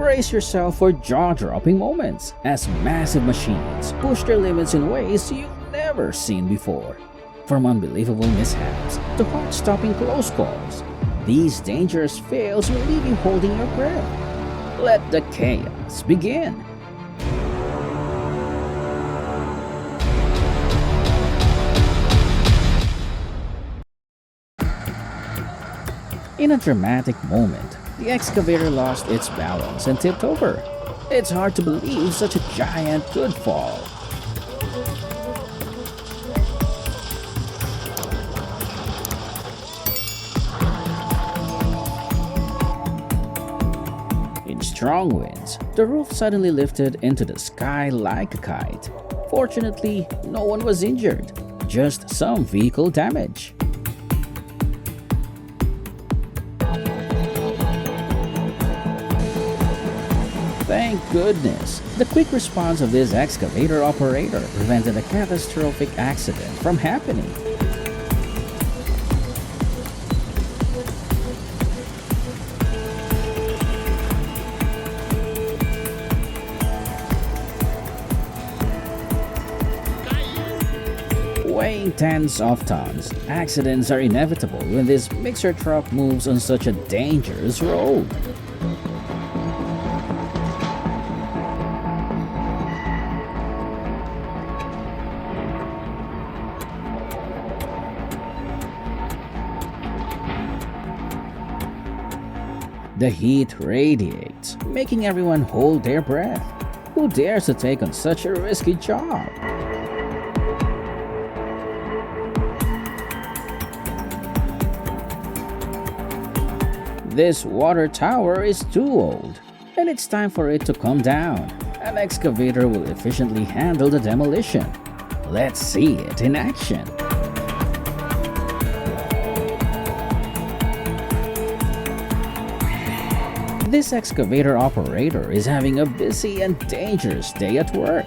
Brace yourself for jaw-dropping moments as massive machines push their limits in ways you've never seen before. From unbelievable mishaps to heart-stopping close calls, these dangerous fails will leave you holding your breath. Let the chaos begin. In a dramatic moment, the excavator lost its balance and tipped over. It's hard to believe such a giant could fall. In strong winds, the roof suddenly lifted into the sky like a kite. Fortunately, no one was injured, just some vehicle damage. Thank goodness, the quick response of this excavator operator prevented a catastrophic accident from happening. Weighing tens of tons, accidents are inevitable when this mixer truck moves on such a dangerous road. The heat radiates, making everyone hold their breath. Who dares to take on such a risky job? This water tower is too old, and it's time for it to come down. An excavator will efficiently handle the demolition. Let's see it in action. This excavator operator is having a busy and dangerous day at work.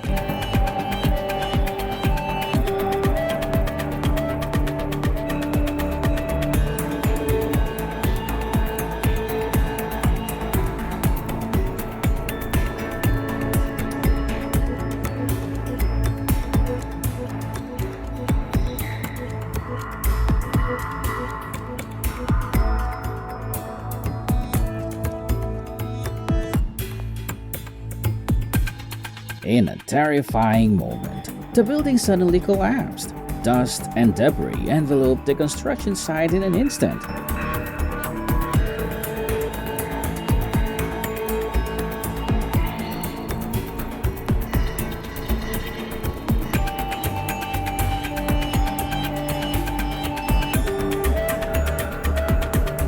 In a terrifying moment, the building suddenly collapsed. Dust and debris enveloped the construction site in an instant.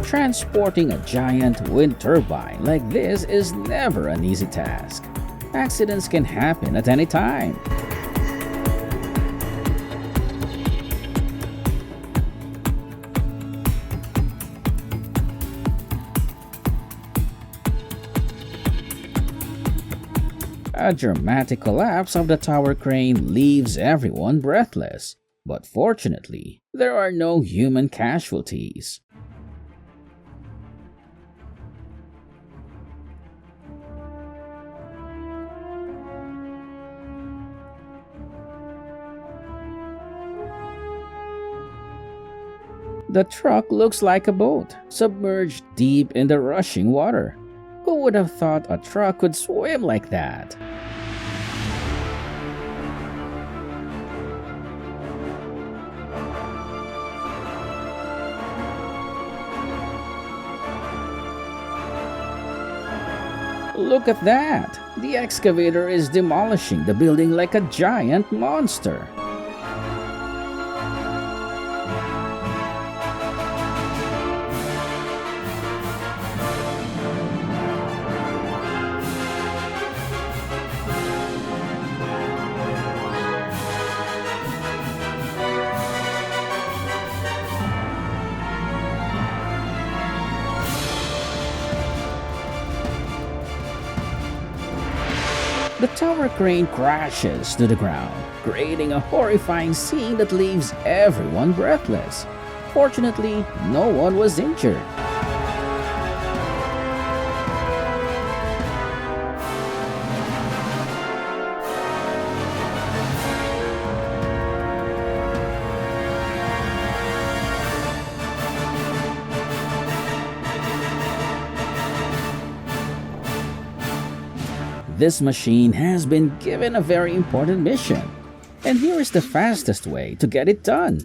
Transporting a giant wind turbine like this is never an easy task. Accidents can happen at any time. A dramatic collapse of the tower crane leaves everyone breathless, but fortunately, there are no human casualties. The truck looks like a boat, submerged deep in the rushing water. Who would have thought a truck could swim like that? Look at that! The excavator is demolishing the building like a giant monster. The tower crane crashes to the ground, creating a horrifying scene that leaves everyone breathless. Fortunately, no one was injured. This machine has been given a very important mission, and here is the fastest way to get it done.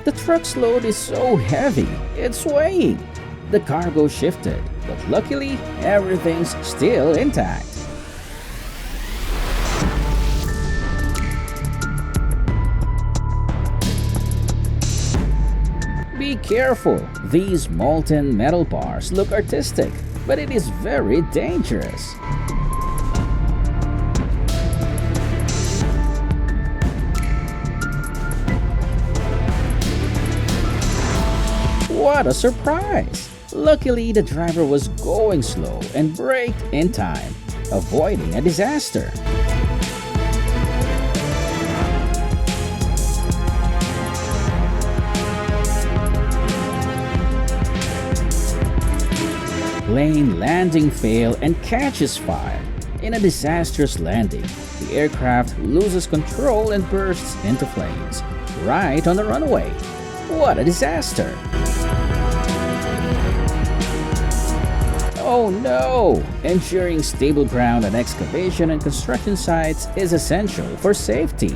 The truck's load is so heavy, it's swaying. The cargo shifted, but luckily, everything's still intact. Be careful, these molten metal bars look artistic, but it is very dangerous. What a surprise! Luckily, the driver was going slow and braked in time, avoiding a disaster. Plane landing fail and catches fire. In a disastrous landing, the aircraft loses control and bursts into flames, right on the runway. What a disaster! Oh no! Ensuring stable ground on excavation and construction sites is essential for safety.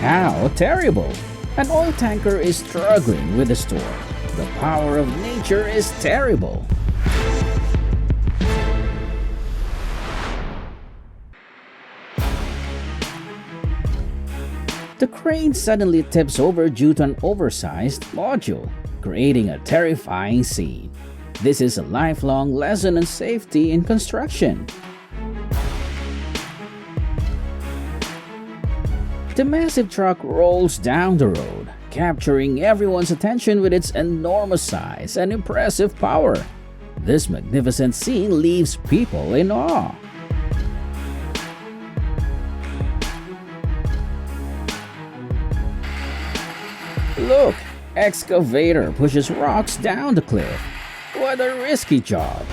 How terrible! An oil tanker is struggling with the storm. The power of nature is terrible. The crane suddenly tips over due to an oversized module, creating a terrifying scene. This is a lifelong lesson on safety in construction. The massive truck rolls down the road, capturing everyone's attention with its enormous size and impressive power. This magnificent scene leaves people in awe. Look, excavator pushes rocks down the cliff. What a risky job.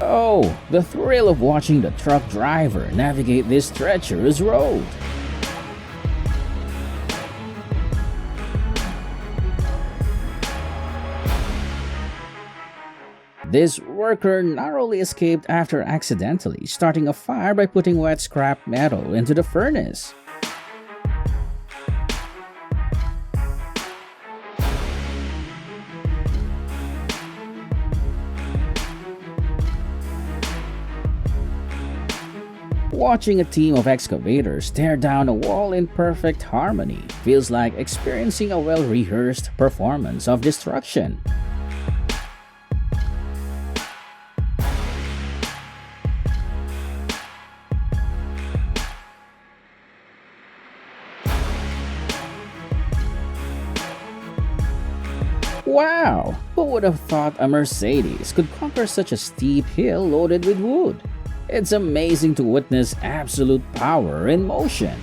Oh, the thrill of watching the truck driver navigate this treacherous road. This worker narrowly escaped after accidentally starting a fire by putting wet scrap metal into the furnace. Watching a team of excavators tear down a wall in perfect harmony feels like experiencing a well-rehearsed performance of destruction. Wow! Who would have thought a Mercedes could conquer such a steep hill loaded with wood? It's amazing to witness absolute power in motion.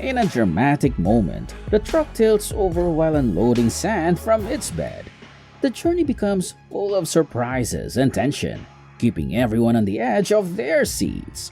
In a dramatic moment, the truck tilts over while unloading sand from its bed. The journey becomes full of surprises and tension, keeping everyone on the edge of their seats.